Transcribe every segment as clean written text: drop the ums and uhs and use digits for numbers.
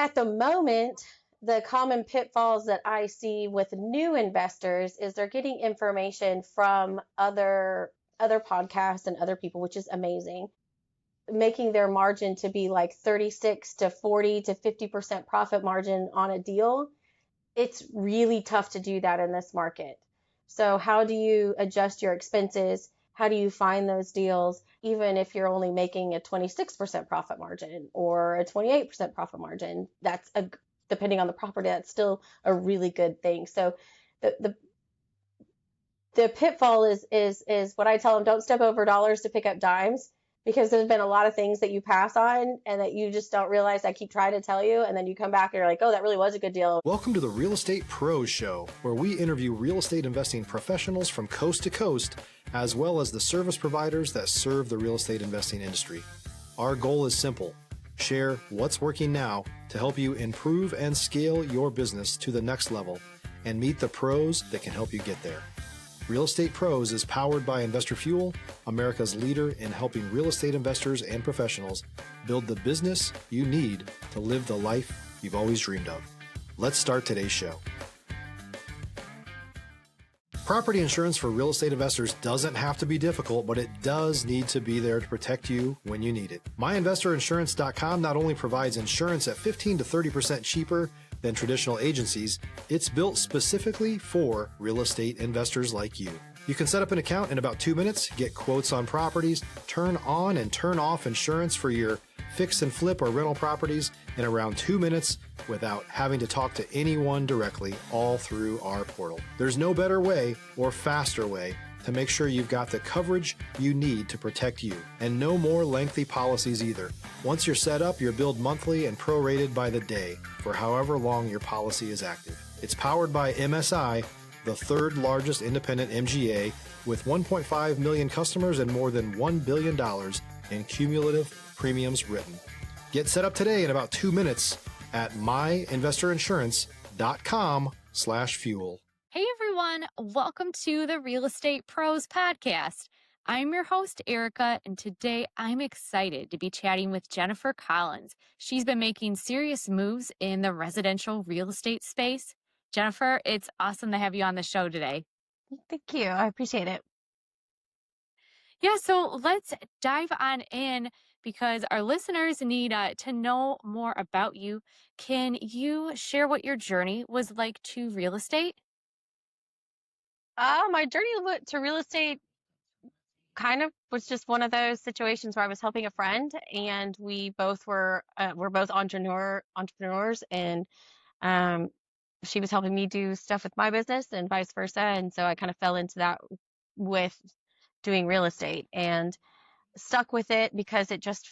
at the moment, the common pitfalls that I see with new investors is they're getting information from other podcasts and other people, which is amazing, making their margin to be like 36 to 40 to 50% profit margin on a deal. It's really tough to do that in this market. So how do you adjust your expenses? How do you find those deals, even if you're only making a 26% profit margin or a 28% profit margin? Depending on the property, that's still a really good thing. So the the pitfall is what I tell them: don't step over dollars to pick up dimes, because there's been a lot of things that you pass on and that you just don't realize. I keep trying to tell you, and then you come back and you're like, oh, that really was a good deal. Welcome to the Real Estate Pros Show, where we interview real estate investing professionals from coast to coast, as well as the service providers that serve the real estate investing industry. Our goal is simple: share what's working now to help you improve and scale your business to the next level and meet the pros that can help you get there. Real Estate Pros is powered by Investor Fuel, America's leader in helping real estate investors and professionals build the business you need to live the life you've always dreamed of. Let's start today's show. Property insurance for real estate investors doesn't have to be difficult, but it does need to be there to protect you when you need it. MyInvestorInsurance.com not only provides insurance at 15 to 30% cheaper than traditional agencies, it's built specifically for real estate investors like you. You can set up an account in about 2 minutes, get quotes on properties, turn on and turn off insurance for your fix and flip or rental properties in around 2 minutes without having to talk to anyone directly, all through our portal. There's no better way or faster way to make sure you've got the coverage you need to protect you, and no more lengthy policies either. Once you're set up, you're billed monthly and prorated by the day for however long your policy is active. It's powered by MSI, the third largest independent MGA, with 1.5 million customers and more than $1 billion in cumulative premiums written. Get set up today in about 2 minutes at myinvestorinsurance.com/fuel. Hey everyone, welcome to the Real Estate Pros podcast. I'm your host, Erika, and today I'm excited to be chatting with Jennifer Collins. She's been making serious moves in the residential real estate space. Jennifer, it's awesome to have you on the show today. Thank you. I appreciate it. Yeah, so let's dive on in because our listeners need to know more about you. Can you share what your journey was like to real estate? My journey to real estate kind of was just one of those situations where I was helping a friend, and we're both entrepreneurs, and um, she was helping me do stuff with my business and vice versa, and so I kind of fell into that with doing real estate and stuck with it because it just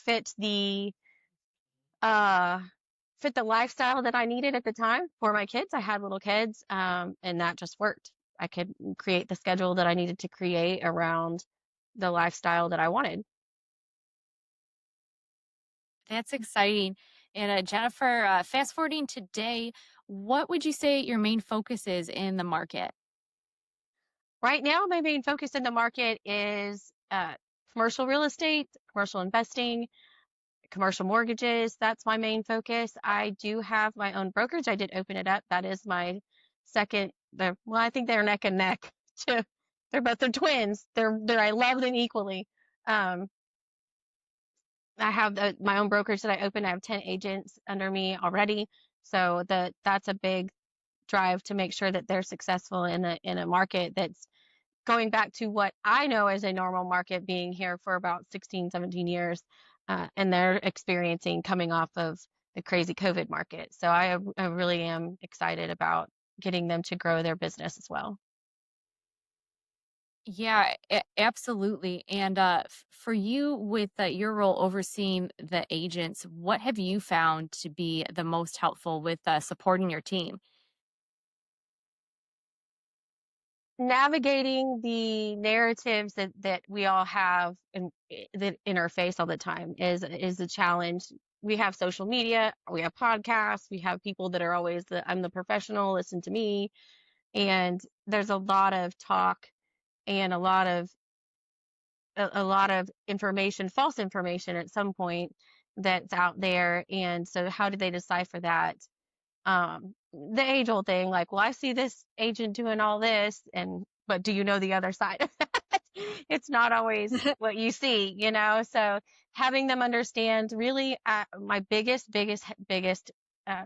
uh fit the lifestyle that I needed at the time for my kids. I had little kids, and that just worked. I could create the schedule that I needed to create around the lifestyle that I wanted. That's exciting. And Jennifer, fast forwarding today, what would you say your main focus is in the market? Right now, my main focus in the market is commercial real estate, commercial investing, commercial mortgages. That's my main focus. I do have my own brokerage. I did open it up. That is my second. Well, I think they're neck and neck. They're twins. I love them equally. Um, I have my own brokerage that I opened. I have 10 agents under me already. So that's a big drive to make sure that they're successful in a market that's going back to what I know as a normal market, being here for about 16, 17 years, and they're experiencing coming off of the crazy COVID market. So I really am excited about getting them to grow their business as well. Yeah, absolutely. And for you, with your role overseeing the agents, what have you found to be the most helpful with supporting your team? Navigating the narratives that we all have that interface all the time is a challenge. We have social media, we have podcasts, we have people that are always I'm the professional, listen to me. And there's a lot of talk and a lot of information, false information at some point that's out there. And so how do they decipher that? The age old thing, like, well, I see this agent doing all this, but do you know the other side of that? It's not always what you see, So having them understand really, my biggest uh,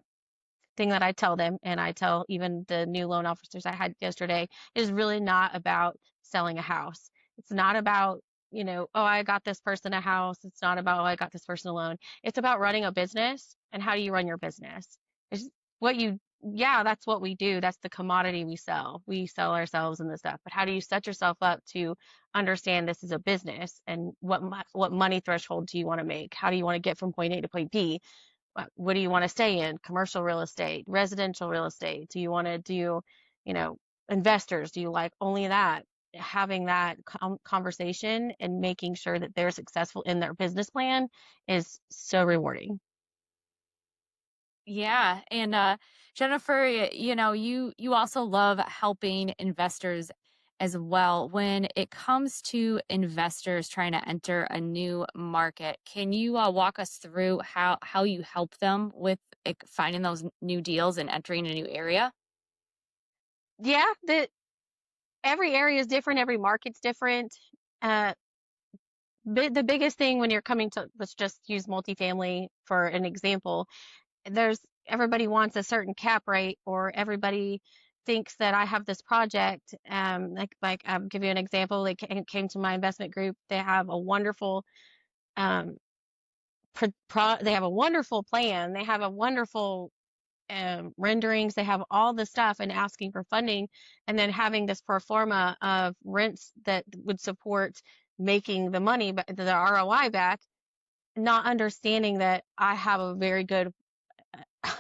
thing that I tell them, and I tell even the new loan officers I had yesterday, is really not about selling a house. It's not about, oh, I got this person a house. It's not about, oh, I got this person a loan. It's about running a business, and how do you run your business? It's yeah, that's what we do. That's the commodity we sell. We sell ourselves and the stuff. But how do you set yourself up to understand this is a business, and what money threshold do you want to make? How do you want to get from point A to point B? What do you want to stay in? Commercial real estate, residential real estate? Do you want to do, investors? Do you like only that? Having that conversation and making sure that they're successful in their business plan is so rewarding. Yeah, and Jennifer, you also love helping investors as well. When it comes to investors trying to enter a new market, can you walk us through how you help them with finding those new deals and entering a new area? Yeah, every area is different, every market's different. Uh, the biggest thing when you're coming to, let's just use multifamily for an example, there's everybody wants a certain cap rate, or everybody thinks that I have this project. Like I'll give you an example. They came to my investment group. They have a wonderful um, they have a wonderful plan. They have a wonderful renderings. They have all the stuff, and asking for funding, and then having this pro forma of rents that would support making the money, but the ROI back, not understanding that I have a very good,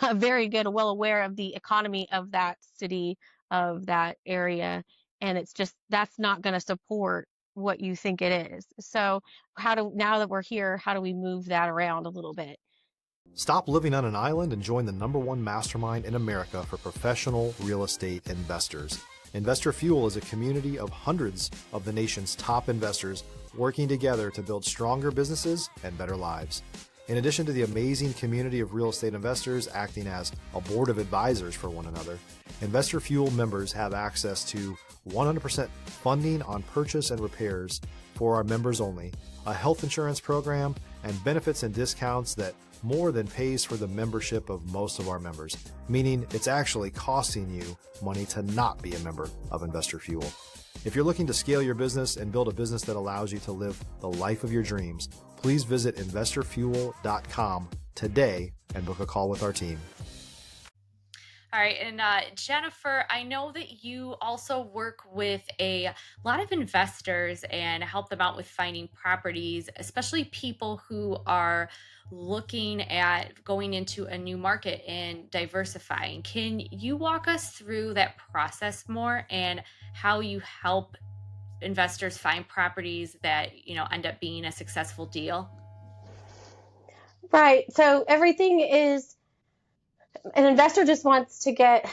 well aware of the economy of that city, of that area. And it's just, that's not going to support what you think it is. So now that we're here, how do we move that around a little bit? Stop living on an island and join the #1 mastermind in America for professional real estate investors. Investor Fuel is a community of hundreds of the nation's top investors working together to build stronger businesses and better lives. In addition to the amazing community of real estate investors acting as a board of advisors for one another, Investor Fuel members have access to 100% funding on purchase and repairs for our members only, a health insurance program, and benefits and discounts that more than pays for the membership of most of our members, meaning it's actually costing you money to not be a member of Investor Fuel. If you're looking to scale your business and build a business that allows you to live the life of your dreams, please visit investorfuel.com today and book a call with our team. All right. And Jennifer, I know that you also work with a lot of investors and help them out with finding properties, especially people who are looking at going into a new market and diversifying. Can you walk us through that process more, and how you help investors find properties that, end up being a successful deal? Right. So everything is, an investor just wants to get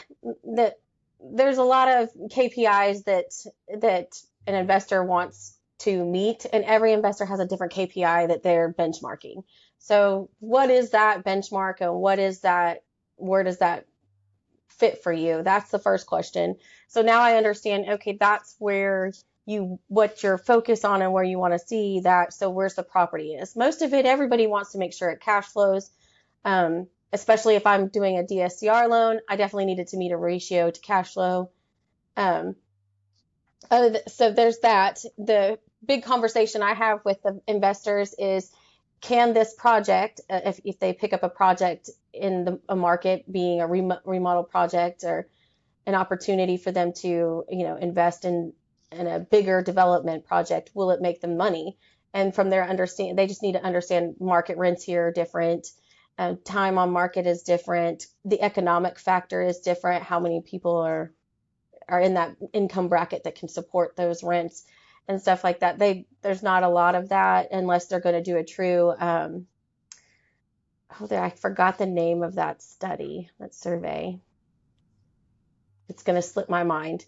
that. There's a lot of KPIs that an investor wants to meet, and every investor has a different KPI that they're benchmarking. So what is that benchmark, and where does that fit for you? That's the first question. So now I understand, okay, that's where what you're focused on and where you want to see that. So where's the property is. Most of it, everybody wants to make sure it cash flows. Especially if I'm doing a DSCR loan, I definitely needed to meet a ratio to cash flow. So there's that. The big conversation I have with the investors is, can this project, if they pick up a project in a market, being a remodel project or an opportunity for them to, invest in a bigger development project, will it make them money? And from their understanding, they just need to understand market rents here are different. Time on market is different. The economic factor is different. How many people are in that income bracket that can support those rents and stuff like that. There's not a lot of that unless they're going to do a true. I forgot the name of that survey. It's going to slip my mind.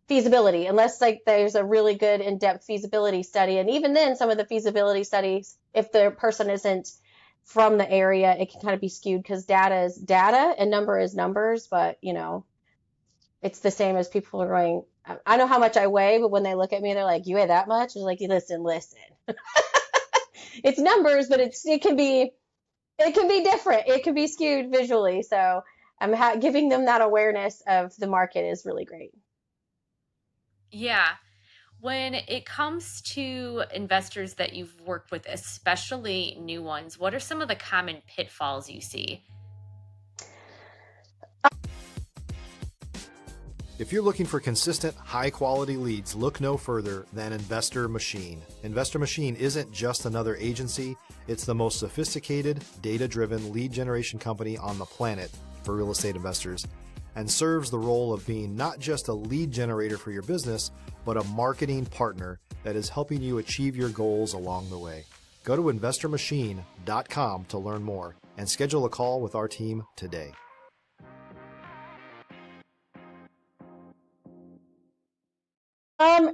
Feasibility, unless there's a really good in-depth feasibility study, and even then, some of the feasibility studies, if the person isn't from the area, it can kind of be skewed because data is data and number is numbers, but it's the same as people are going, I know how much I weigh, but when they look at me, they're like, you weigh that much? I'm like, listen. It's numbers, but it can be different. It can be skewed visually. So I'm giving them that awareness of the market is really great. Yeah. When it comes to investors that you've worked with, especially new ones, what are some of the common pitfalls you see? If you're looking for consistent, high-quality leads, look no further than Investor Machine. Investor Machine isn't just another agency, it's the most sophisticated, data-driven lead generation company on the planet for real estate investors, and serves the role of being not just a lead generator for your business, but a marketing partner that is helping you achieve your goals along the way. Go to investormachine.com to learn more and schedule a call with our team today.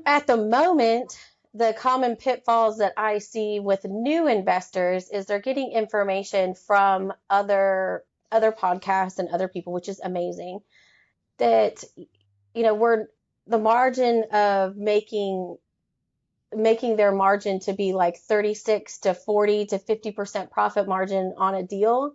At the moment, the common pitfalls that I see with new investors is they're getting information from other podcasts and other people, which is amazing. That we're the margin of making their margin to be like 36 to 40 to 50% profit margin on a deal.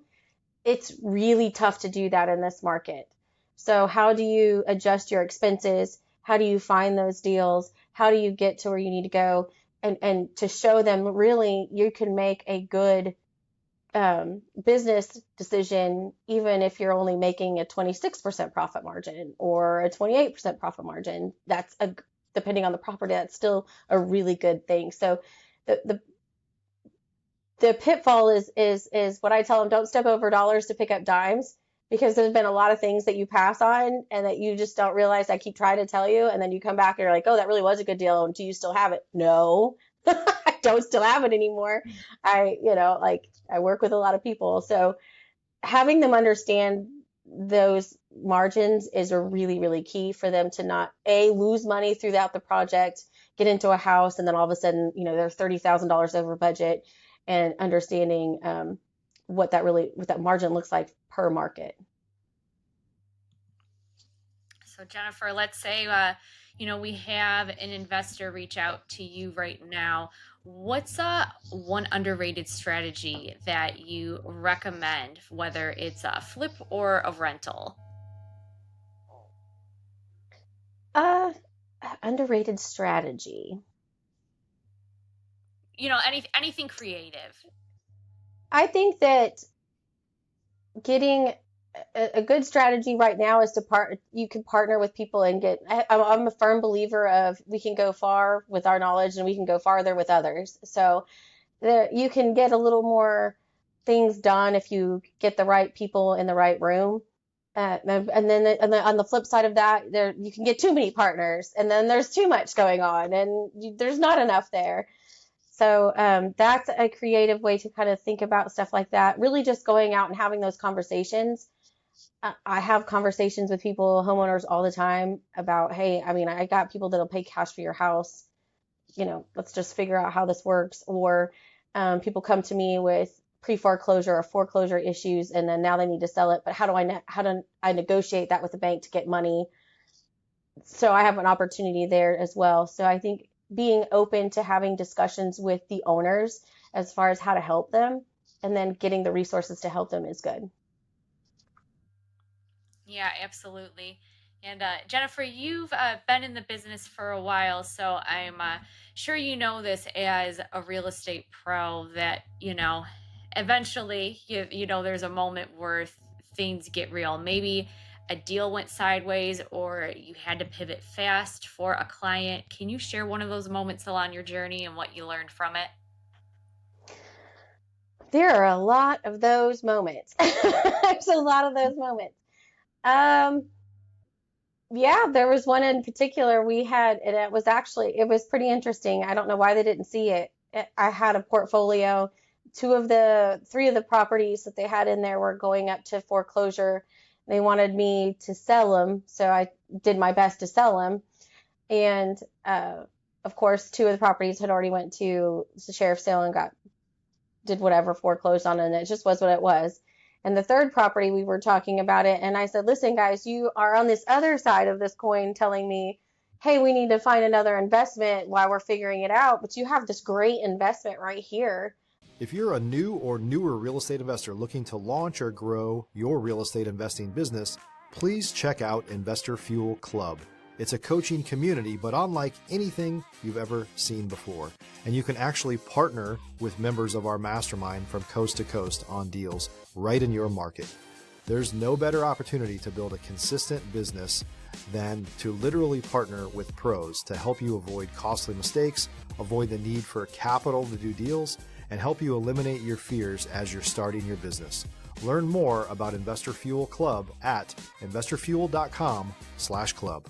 It's really tough to do that in this market. So how do you adjust your expenses? How do you find those deals? How do you get to where you need to go? And to show them really you can make a good business decision, even if you're only making a 26% profit margin or a 28% profit margin. Depending on the property, that's still a really good thing. So the pitfall is what I tell them: don't step over dollars to pick up dimes, because there's been a lot of things that you pass on and that you just don't realize. I keep trying to tell you, and then you come back and you're like, oh, that really was a good deal. Do you still have it? No, I don't still have it anymore. I work with a lot of people. So having them understand those margins is a really, really key for them to not lose money throughout the project, get into a house, and then all of a sudden, they're $30,000 over budget, and understanding what that margin looks like per market. So Jennifer, let's say, we have an investor reach out to you right now. What's one underrated strategy that you recommend, whether it's a flip or a rental? Underrated strategy. Anything creative. I think that getting a good strategy right now is you can partner with people and I'm a firm believer of we can go far with our knowledge and we can go farther with others. So you can get a little more things done if you get the right people in the right room. And then on the flip side of that, you can get too many partners, and then there's too much going on, and there's not enough there. So that's a creative way to kind of think about stuff like that. Really just going out and having those conversations. I have conversations with homeowners all the time about, hey, I got people that'll pay cash for your house. Let's just figure out how this works. Or people come to me with pre-foreclosure or foreclosure issues, and then now they need to sell it. But how do I negotiate that with the bank to get money? So I have an opportunity there as well. So I think being open to having discussions with the owners as far as how to help them, and then getting the resources to help them is good. Yeah, absolutely. And Jennifer, you've been in the business for a while, so I'm sure you know this as a real estate pro that, eventually, there's a moment where things get real. Maybe a deal went sideways or you had to pivot fast for a client. Can you share one of those moments along your journey and what you learned from it? There are a lot of those moments. There's a lot of those moments. Yeah, there was one in particular we had, and it was pretty interesting. I don't know why they didn't see it. I had a portfolio. Three of the properties that they had in there were going up to foreclosure. They wanted me to sell them, so I did my best to sell them. And of course, two of the properties had already went to the sheriff's sale and got did whatever, foreclosed on it, and it just was what it was. And the third property, we were talking about it, and I said, listen, guys, you are on this other side of this coin telling me, hey, we need to find another investment while we're figuring it out, but you have this great investment right here. If you're a new or newer real estate investor looking to launch or grow your real estate investing business, please check out Investor Fuel Club. It's a coaching community, but unlike anything you've ever seen before. And you can actually partner with members of our mastermind from coast to coast on deals right in your market. There's no better opportunity to build a consistent business than to literally partner with pros to help you avoid costly mistakes, avoid the need for capital to do deals, and help you eliminate your fears as you're starting your business. Learn more about Investor Fuel Club at investorfuel.com/club.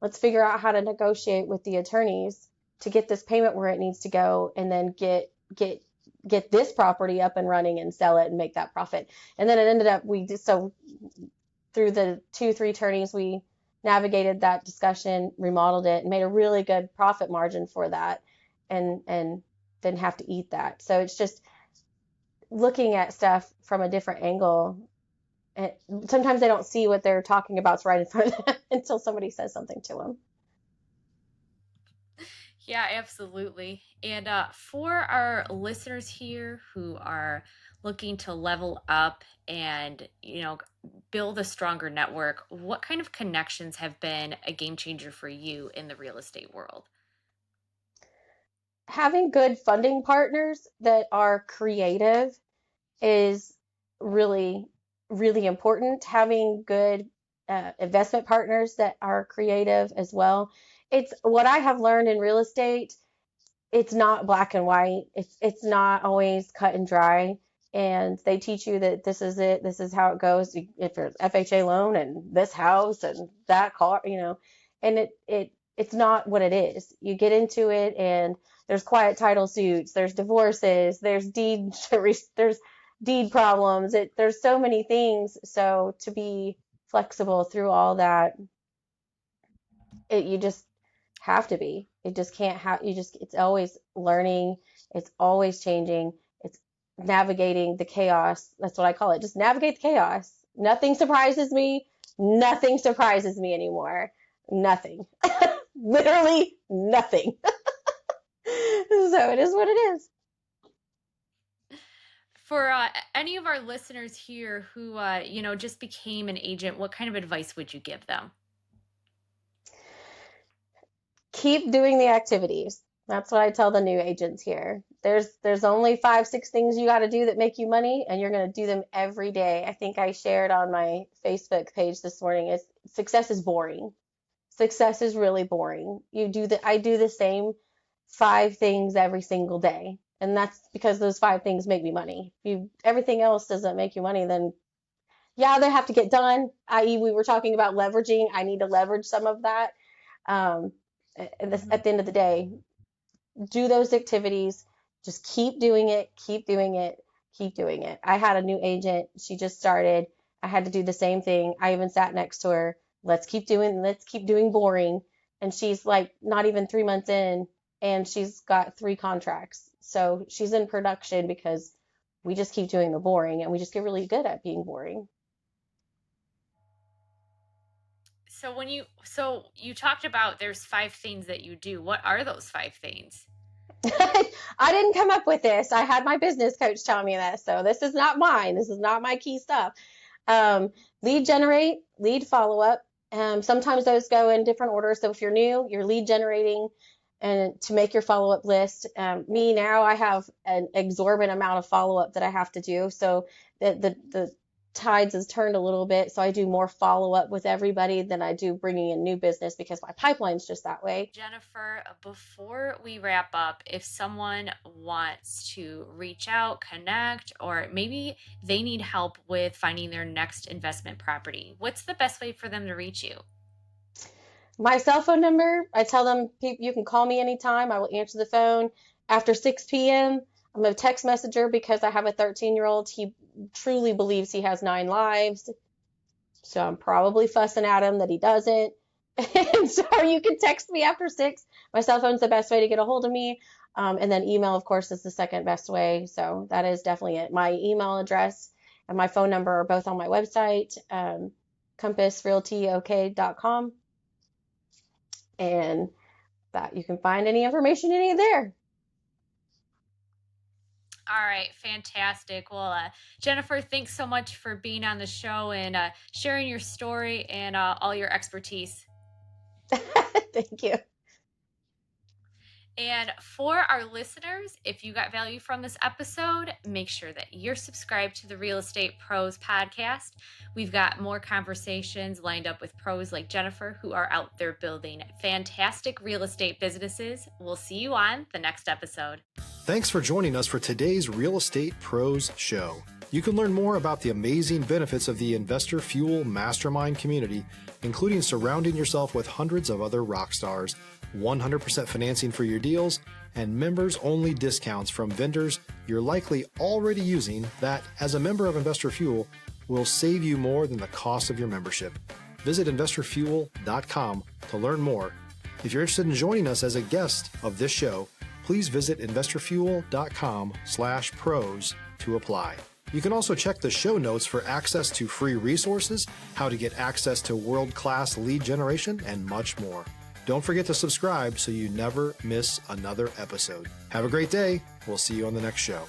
Let's figure out how to negotiate with the attorneys to get this payment where it needs to go, and then get this property up and running and sell it and make that profit. And then it ended up, through the 2-3 attorneys, we navigated that discussion, remodeled it, and made a really good profit margin for that, and didn't have to eat that. So it's just looking at stuff from a different angle. And sometimes they don't see what they're talking about right in front of them until somebody says something to them. Yeah, absolutely. And for our listeners here who are looking to level up and, build a stronger network, what kind of connections have been a game changer for you in the real estate world? Having good funding partners that are creative is really, really important. Having good investment partners that are creative as well. It's what I have learned in real estate. It's not black and white. It's not always cut and dry. And they teach you that this is it. This is how it goes. If there's FHA loan and this house and that car, and it's not what it is. You get into it, and there's quiet title suits, there's divorces, there's deed problems. There's so many things. So to be flexible through all that, you just have to be. It just can't have. It's always learning. It's always changing. It's navigating the chaos. That's what I call it. Just navigate the chaos. Nothing surprises me. Nothing surprises me anymore. Nothing. Literally nothing. So it is what it is. For any of our listeners here who, just became an agent, what kind of advice would you give them? Keep doing the activities. That's what I tell the new agents here. There's only 5-6 things you got to do that make you money, and you're going to do them every day. I think I shared on my Facebook page this morning, success is boring. Success is really boring. I do the same 5 things every single day. And that's because those 5 things make me money. If everything else doesn't make you money, then yeah, they have to get done. I.e., we were talking about leveraging. I need to leverage some of that. At the end of the day, do those activities. Just keep doing it, keep doing it, keep doing it. I had a new agent. She just started. I had to do the same thing. I even sat next to her. Let's keep doing boring. And she's like not even 3 months in, and she's got 3 contracts. So she's in production because we just keep doing the boring, and we just get really good at being boring. So you talked about there's 5 things that you do. What are those 5 things? I didn't come up with this. I had my business coach tell me this. So this is not mine. This is not my key stuff. Lead generate, lead follow up. Sometimes those go in different orders. So if you're new, you're lead generating and to make your follow-up list. Me now, I have an exorbitant amount of follow-up that I have to do. So the tides has turned a little bit. So I do more follow-up with everybody than I do bringing in new business because my pipeline's just that way. Jennifer, before we wrap up, if someone wants to reach out, connect, or maybe they need help with finding their next investment property, what's the best way for them to reach you? My cell phone number, I tell them you can call me anytime. I will answer the phone after 6 p.m. I'm a text messenger because I have a 13-year-old. He truly believes he has 9 lives. So I'm probably fussing at him that he doesn't. And so you can text me after 6. My cell phone's the best way to get a hold of me. And then email, of course, is the second best way. So that is definitely it. My email address and my phone number are both on my website, compassrealtyok.com. And that you can find any information you need there. All right, fantastic. Well, Jennifer, thanks so much for being on the show and sharing your story and all your expertise. Thank you. And for our listeners, if you got value from this episode, make sure that you're subscribed to the Real Estate Pros podcast. We've got more conversations lined up with pros like Jennifer who are out there building fantastic real estate businesses. We'll see you on the next episode. Thanks for joining us for today's Real Estate Pros show. You can learn more about the amazing benefits of the Investor Fuel Mastermind community, including surrounding yourself with hundreds of other rock stars, 100% financing for your deals, and members-only discounts from vendors you're likely already using that, as a member of Investor Fuel, will save you more than the cost of your membership. Visit investorfuel.com to learn more. If you're interested in joining us as a guest of this show, please visit investorfuel.com/pros to apply. You can also check the show notes for access to free resources, how to get access to world-class lead generation, and much more. Don't forget to subscribe so you never miss another episode. Have a great day. We'll see you on the next show.